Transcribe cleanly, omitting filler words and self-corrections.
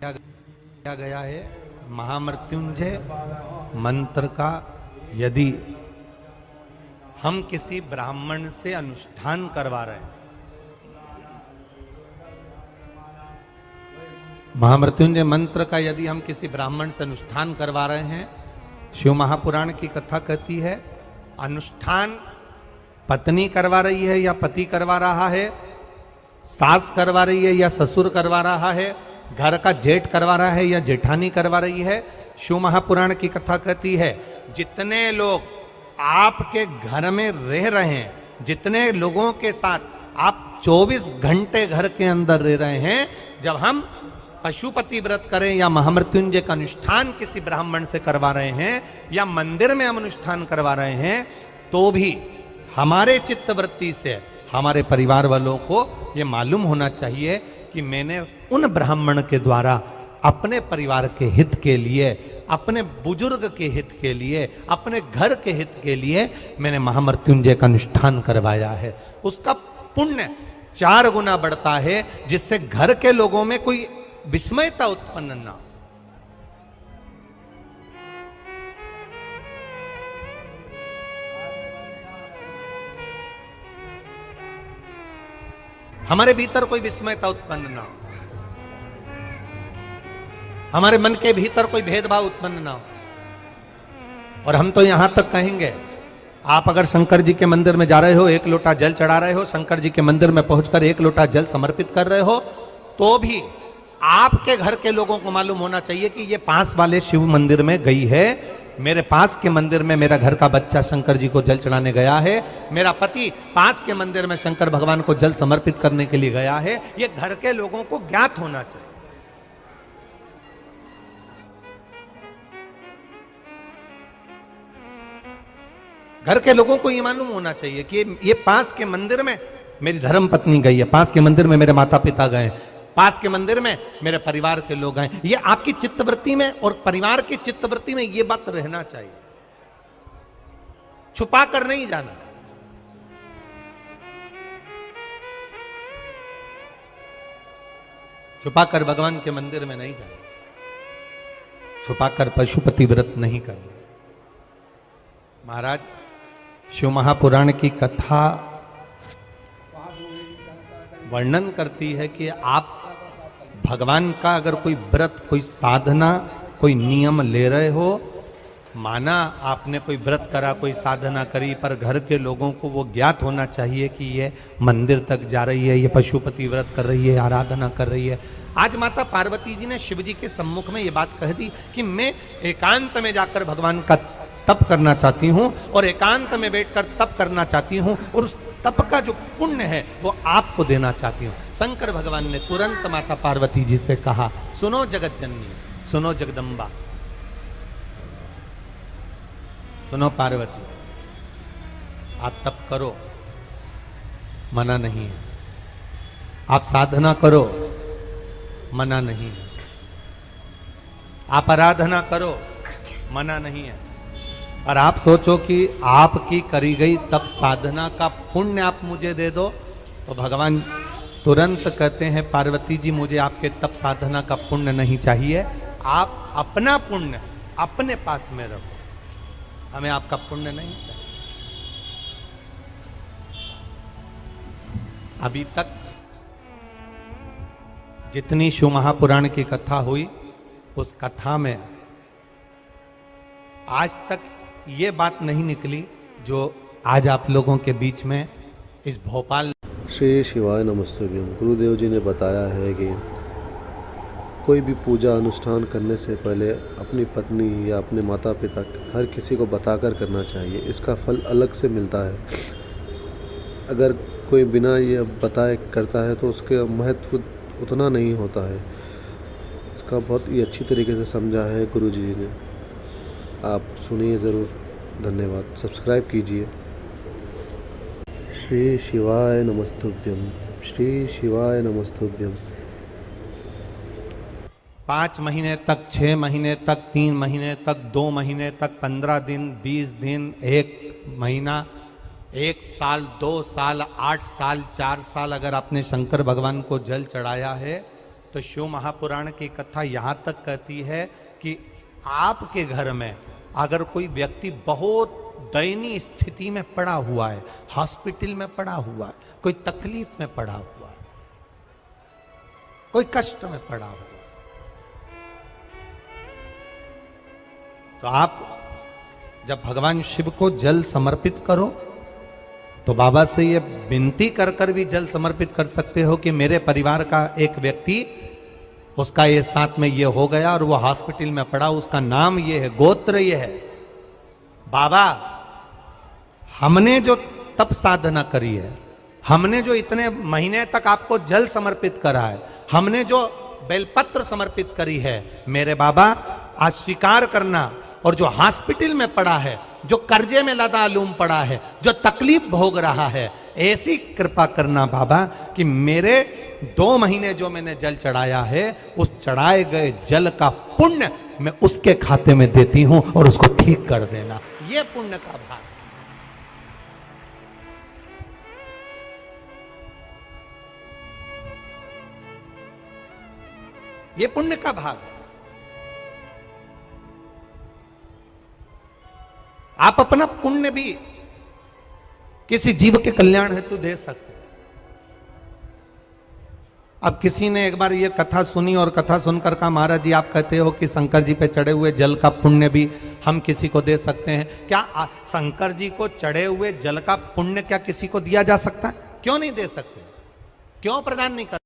किया गया है महामृत्युंजय मंत्र का यदि हम किसी ब्राह्मण से अनुष्ठान करवा रहे हैं, महामृत्युंजय मंत्र का यदि हम किसी ब्राह्मण से अनुष्ठान करवा रहे हैं, शिव महापुराण की कथा कहती है अनुष्ठान पत्नी करवा रही है या पति करवा रहा है, सास करवा रही है या ससुर करवा रहा है, घर का जेठ करवा रहा है या जेठानी करवा रही है। शिव महापुराण की कथा कहती है जितने लोग आपके घर में रह रहे हैं, जितने लोगों के साथ आप 24 घंटे घर के अंदर रह रहे हैं, जब हम पशुपति व्रत करें या महामृत्युंजय का अनुष्ठान किसी ब्राह्मण से करवा रहे हैं या मंदिर में हम अनुष्ठान करवा रहे हैं, तो भी हमारे चित्तवृत्ति से हमारे परिवार वालों को ये मालूम होना चाहिए कि मैंने उन ब्राह्मण के द्वारा अपने परिवार के हित के लिए, अपने बुजुर्ग के हित के लिए, अपने घर के हित के लिए मैंने महामृत्युंजय का अनुष्ठान करवाया है। उसका पुण्य 4 गुना बढ़ता है, जिससे घर के लोगों में कोई विस्मयता उत्पन्न ना हो। हमारे भीतर कोई विस्मयता उत्पन्न ना हो, हमारे मन के भीतर कोई भेदभाव उत्पन्न ना हो। और हम तो यहां तक कहेंगे, आप अगर शंकर जी के मंदिर में जा रहे हो, 1 लोटा जल चढ़ा रहे हो, शंकर जी के मंदिर में पहुंचकर 1 लोटा जल समर्पित कर रहे हो, तो भी आपके घर के लोगों को मालूम होना चाहिए कि ये पास वाले शिव मंदिर में गई है, मेरे पास के मंदिर में मेरा घर का बच्चा शंकर जी को जल चढ़ाने गया है, मेरा पति पास के मंदिर में शंकर भगवान को जल समर्पित करने के लिए गया है। ये घर के लोगों को ज्ञात होना चाहिए। घर के लोगों को ये मालूम होना चाहिए कि ये पास के मंदिर में मेरी धर्म पत्नी गई है, पास के मंदिर में मेरे माता पिता गए, पास के मंदिर में मेरे परिवार के लोग हैं। ये आपकी चित्तवृत्ति में और परिवार की चित्तवृत्ति में ये बात रहना चाहिए, छुपा कर नहीं जाना। छुपा कर भगवान के मंदिर में नहीं जाना, छुपा कर पशुपति व्रत नहीं करना। महाराज, शिव महापुराण की कथा वर्णन करती है कि आप भगवान का अगर कोई व्रत, कोई साधना, कोई नियम ले रहे हो, माना आपने कोई व्रत करा, कोई साधना करी, पर घर के लोगों को वो ज्ञात होना चाहिए कि ये मंदिर तक जा रही है, ये पशुपति व्रत कर रही है, आराधना कर रही है। आज माता पार्वती जी ने शिव जी के सम्मुख में ये बात कह दी कि मैं एकांत में जाकर भगवान का तप करना चाहती हूँ और एकांत में बैठकर तप करना चाहती हूँ, और उस तप का जो पुण्य है वो आपको देना चाहती हूँ। शंकर भगवान ने तुरंत माता पार्वती जी से कहा, सुनो जगत जननी, सुनो जगदम्बा, सुनो पार्वती, आप तप करो, मना नहीं है, आप साधना करो, मना नहीं है, आप आराधना करो, मना नहीं है, और आप सोचो कि आपकी करी गई तप साधना का पुण्य आप मुझे दे दो, तो भगवान तुरंत कहते हैं पार्वती जी मुझे आपके तप साधना का पुण्य नहीं चाहिए, आप अपना पुण्य अपने पास में रखो, हमें आपका पुण्य नहीं चाहिए। अभी तक जितनी शिव महापुराण की कथा हुई, उस कथा में आज तक ये बात नहीं निकली जो आज आप लोगों के बीच में इस भोपाल। श्री शिवाय नमस्तुभ्यं। गुरुदेव जी ने बताया है कि कोई भी पूजा अनुष्ठान करने से पहले अपनी पत्नी या अपने माता पिता हर किसी को बताकर करना चाहिए, इसका फल अलग से मिलता है। अगर कोई बिना ये बताए करता है तो उसका महत्व उतना नहीं होता है। इसका बहुत ही अच्छी तरीके से समझा है गुरु जी ने, आप सुनिए ज़रूर। धन्यवाद। सब्सक्राइब कीजिए। श्री शिवाय नमस्तुभ्यं, श्री शिवाय नमस्तुभ्यं। 5 महीने तक, 6 महीने तक, 3 महीने तक, 2 महीने तक, 15 दिन, 20 दिन, 1 महीना, 1 साल, 2 साल, 8 साल, 4 साल अगर आपने शंकर भगवान को जल चढ़ाया है, तो शिव महापुराण की कथा यहां तक कहती है कि आपके घर में अगर कोई व्यक्ति बहुत दयनीय स्थिति में पड़ा हुआ है, हॉस्पिटल में पड़ा हुआ है, कोई तकलीफ में पड़ा हुआ है, कोई कष्ट में पड़ा हुआ है, तो आप जब भगवान शिव को जल समर्पित करो तो बाबा से ये विनती कर कर भी जल समर्पित कर सकते हो कि मेरे परिवार का एक व्यक्ति, उसका ये साथ में ये हो गया और वो हॉस्पिटल में पड़ा, उसका नाम ये है, गोत्र ये है। बाबा हमने जो तप साधना करी है, हमने जो इतने महीने तक आपको जल समर्पित करा है, हमने जो बेलपत्र समर्पित करी है, मेरे बाबा आज स्वीकार करना। और जो हॉस्पिटल में पड़ा है, जो कर्जे में लदालूम पड़ा है, जो तकलीफ भोग रहा है, ऐसी कृपा करना बाबा कि मेरे 2 महीने जो मैंने जल चढ़ाया है, उस चढ़ाए गए जल का पुण्य मैं उसके खाते में देती हूं और उसको ठीक कर देना। ये पुण्य का भाग, ये पुण्य का भाग है। आप अपना पुण्य भी किसी जीव के कल्याण हेतु दे सकते हैं। अब किसी ने एक बार ये कथा सुनी और कथा सुनकर कहा, महाराज जी आप कहते हो कि शंकर जी पे चढ़े हुए जल का पुण्य भी हम किसी को दे सकते हैं क्या? शंकर जी को चढ़े हुए जल का पुण्य क्या किसी को दिया जा सकता है? क्यों नहीं दे सकते? क्यों प्रदान नहीं कर